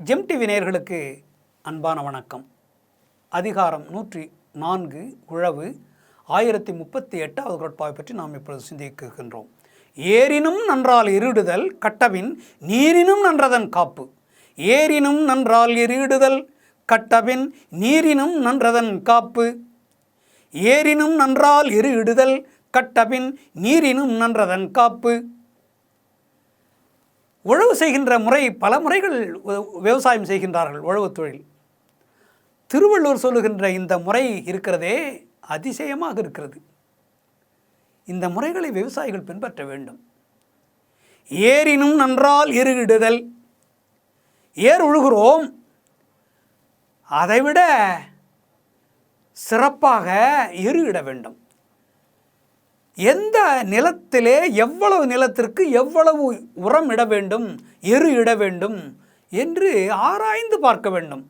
GeM TV நேயர்களுக்கு அன்பான வணக்கம். அதிகாரம் 104 உழவு 1038வது குறட்பாவை பற்றி நாம் இப்பொழுது சிந்திக்க இருக்கின்றோம். ஏரினும் நன்றால் எருடுதல் கட்டபின் நீரினும் நன்றதன் காப்பு. ஏரினும் நன்றால் எருடுதல் கட்டபின் நீரினும் நன்றதன் காப்பு. ஏரினும் நன்றால் எருடுதல் கட்டபின் நீரினும் நன்றதன் காப்பு. உழவு செய்கின்ற முறை, பல முறைகள் விவசாயம் செய்கின்றார்கள். உழவு தொழில் திருவள்ளுவர் சொல்லுகின்ற இந்த முறை இருக்கிறதே அதிசயமாக இருக்கிறது. இந்த முறைகளை விவசாயிகள் பின்பற்ற வேண்டும். ஏரினும் நன்றால் எருடுதல், ஏர் உழுகிறோம், அதைவிட சிறப்பாக எருகிட வேண்டும். எந்த நிலத்திலே எவ்வளவு நிலத்திற்கு எவ்வளவு உரம் இட வேண்டும், எரு இட வேண்டும் என்று ஆராய்ந்து பார்க்க வேண்டும்.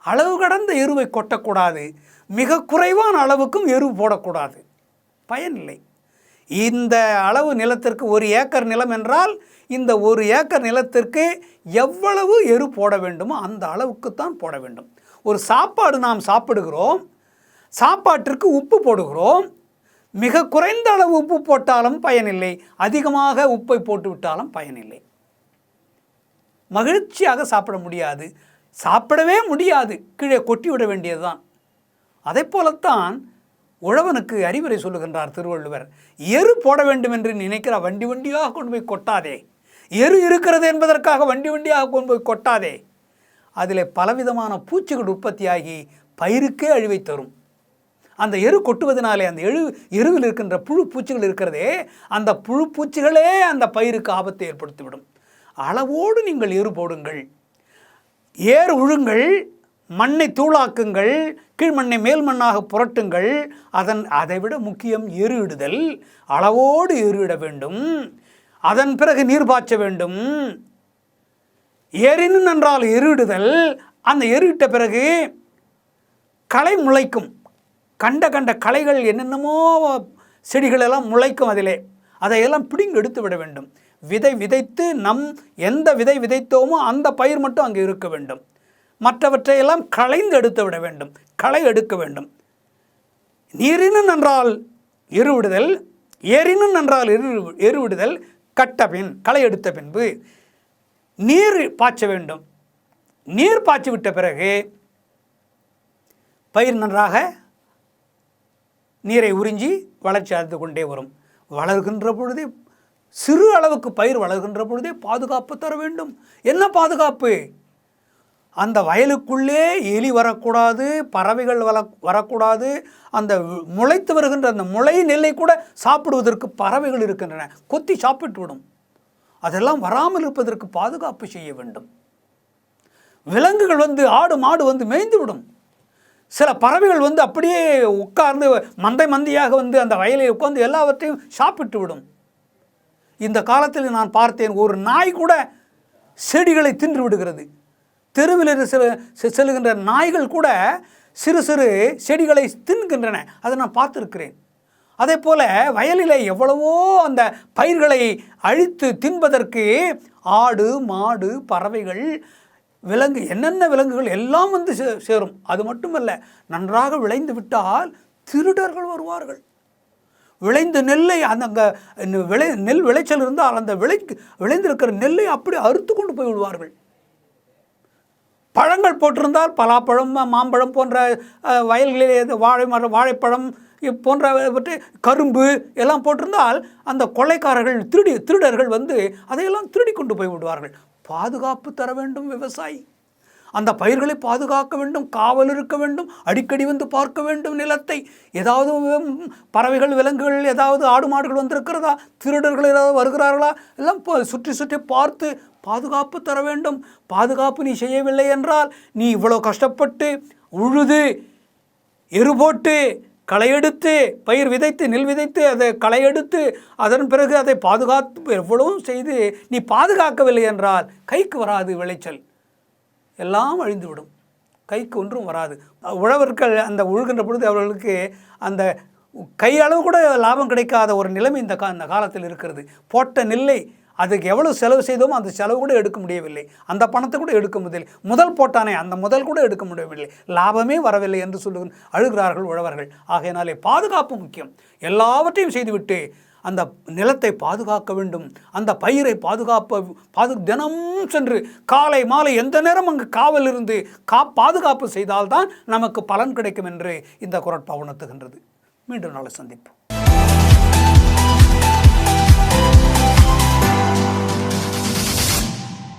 அளவு கடந்த எருவை கொட்டக்கூடாது, மிக குறைவான அளவுக்கும் எரு போடக்கூடாது, பயனில்லை. இந்த அளவு நிலத்திற்கு 1 ஏக்கர் நிலம் என்றால் இந்த 1 ஏக்கர் நிலத்திற்கு எவ்வளவு எரு போட வேண்டுமோ அந்த அளவுக்குத்தான் போட வேண்டும். ஒரு சாப்பாடு நாம் சாப்பிடுகிறோம், சாப்பாட்டிற்கு உப்பு போடுகிறோம், மிக குறைந்த அளவு உப்பு போட்டாலும் பயனில்லை, அதிகமாக உப்பை போட்டு விட்டாலும் பயனில்லை. மகிழ்ச்சியாக சாப்பிட முடியாது, சாப்பிடவே முடியாது, கீழே கொட்டிவிட வேண்டியதுதான். அதை போலத்தான் உழவனுக்கு அறிவுரை சொல்லுகின்றார் திருவள்ளுவர். எரு போட வேண்டும் என்று நினைக்கிற வண்டி வண்டியாக கொண்டு போய் கொட்டாதே. எரு இருக்கிறது என்பதற்காக வண்டி வண்டியாக கொண்டு போய் கொட்டாதே. அதில் பலவிதமான பூச்சிகள் உற்பத்தியாகி பயிருக்கே அழிவை தரும். அந்த எரு கொட்டுவதனாலே அந்த எருவில் இருக்கின்ற புழு பூச்சிகள் இருக்கிறதே, அந்த புழு பூச்சிகளே அந்த பயிருக்கு ஆபத்தை ஏற்படுத்திவிடும். அளவோடு நீங்கள் எரு போடுங்கள், ஏர் உழுங்கள், மண்ணை தூளாக்குங்கள், கீழ்மண்ணை மேல் மண்ணாக புரட்டுங்கள். அதைவிட முக்கியம் எரு இடுதல். அளவோடு எரு இட வேண்டும், அதன் பிறகு நீர் பாய்ச்ச வேண்டும். ஏரினும் நன்றால் எரு இடுதல், அந்த எரு இட்ட பிறகு களை முளைக்கும். கண்ட களைகள் என்னென்னமோ செடிகளெல்லாம் முளைக்கும். அதையெல்லாம் பிடுங்கி எடுத்து விட வேண்டும். விதை விதைத்து எந்த விதை விதைத்தோமோ அந்த பயிர் மட்டும் அங்கே இருக்க வேண்டும். மற்றவற்றையெல்லாம் களைந்து எடுத்து விட வேண்டும், களை எடுக்க வேண்டும். நீரினும் நன்றால் எருவிடுதல், ஏரினும் நன்றால் எருவிடுதல் கட்டபின், களை எடுத்த பின்பு நீர் பாய்ச்ச வேண்டும். நீர் பாய்ச்சி விட்ட பிறகு பயிர் நன்றாக நீரை உறிஞ்சி வளர்ச்சி அடைந்து கொண்டே வரும். வளர்கின்ற பொழுதே, சிறு அளவுக்கு பயிர் வளர்கின்ற பொழுதே பாதுகாப்பு தர வேண்டும். என்ன பாதுகாப்பு? அந்த வயலுக்குள்ளே எலி வரக்கூடாது, பறவைகள் வரக்கூடாது. அந்த முளைத்து வருகின்ற அந்த முளை நெல்லை கூட சாப்பிடுவதற்கு பறவைகள் இருக்கின்றன, கொத்தி சாப்பிட்டு விடும். அதெல்லாம் வராமல் இருப்பதற்கு பாதுகாப்பு செய்ய வேண்டும். விலங்குகள் ஆடு மாடு மேய்ந்து விடும். சில பறவைகள் அப்படியே உட்கார்ந்து மந்தையாக அந்த வயலில் உட்கார்ந்து எல்லாவற்றையும் சாப்பிட்டு விடும். இந்த காலத்தில் நான் பார்த்தேன், ஒரு நாய் கூட செடிகளை தின்று விடுகிறது. தெருவில் செல்கின்ற நாய்கள் கூட சிறு சிறு செடிகளை தின்கின்றன. அதை நான் பார்த்துருக்கிறேன். அதே போல் வயலில் எவ்வளவோ அந்த பயிர்களை அழித்து தின்பதற்கு ஆடு மாடு பறவைகள் விலங்கு, என்னென்ன விலங்குகள் எல்லாம் சேரும். அது மட்டுமல்ல, நன்றாக விளைந்து விட்டால் திருடர்கள் வருவார்கள். விளைந்த நெல்லை அந்த நெல் விளைச்சல் இருந்தால் அந்த விளைந்திருக்கிற நெல்லை அப்படி அறுத்து கொண்டு போய் விடுவார்கள். பழங்கள் போட்டிருந்தால் பலாப்பழம் மாம்பழம் போன்ற வயல்களிலே வாழைப்பழம் போன்றவற்றை, கரும்பு எல்லாம் போட்டிருந்தால் அந்த கொள்ளைக்காரர்கள் திருடர்கள் அதையெல்லாம் திருடி கொண்டு போய் விடுவார்கள். பாதுகாப்பு தர வேண்டும் விவசாயி. அந்த பயிர்களை பாதுகாக்க வேண்டும், காவல் இருக்க வேண்டும், அடிக்கடி பார்க்க வேண்டும் நிலத்தை. ஏதாவது பறவைகள் விலங்குகள், ஏதாவது ஆடு மாடுகள் வந்திருக்கிறதா, திருடர்கள் ஏதாவது வருகிறார்களா, எல்லாம் சுற்றி சுற்றி பார்த்து பாதுகாப்பு தர வேண்டும். பாதுகாப்பு நீ செய்யவில்லை என்றால், நீ இவ்வளோ கஷ்டப்பட்டு உழுது எரு போட்டு களையெடுத்து பயிர் விதைத்து நெல் விதைத்து அதை களையெடுத்து அதன் பிறகு அதை பாதுகாத்து எவ்வளவும் செய்து நீ பாதுகாக்கவில்லை என்றால் கைக்கு வராது விளைச்சல், எல்லாம் அழிந்துவிடும், கைக்கு ஒன்றும் வராது. உழவர்கள் அந்த உழுகின்ற பொழுது அவர்களுக்கு அந்த கையளவு கூட லாபம் கிடைக்காத ஒரு நிலைமை இந்த காலத்தில் இருக்கிறது. போட்ட நெல்லை அதுக்கு எவ்வளோ செலவு செய்தோமோ அந்த செலவு கூட எடுக்க முடியவில்லை, அந்த பணத்தை கூட எடுக்க முடியவில்லை, முதல் போட்டானே அந்த முதல் கூட எடுக்க முடியவில்லை, லாபமே வரவில்லை என்று அழுகிறார்கள் உழவர்கள். ஆகையினாலே பாதுகாப்பு முக்கியம். எல்லாவற்றையும் செய்துவிட்டு அந்த நிலத்தை பாதுகாக்க வேண்டும், அந்த பயிரை தினம் சென்று காலை மாலை எந்த நேரம் அங்கு காவல் இருந்து பாதுகாப்பு செய்தால்தான் நமக்கு பலன் கிடைக்கும் என்று இந்த குறட்பா உணர்த்துகின்றது. மீண்டும் நாளை சந்திப்போம்.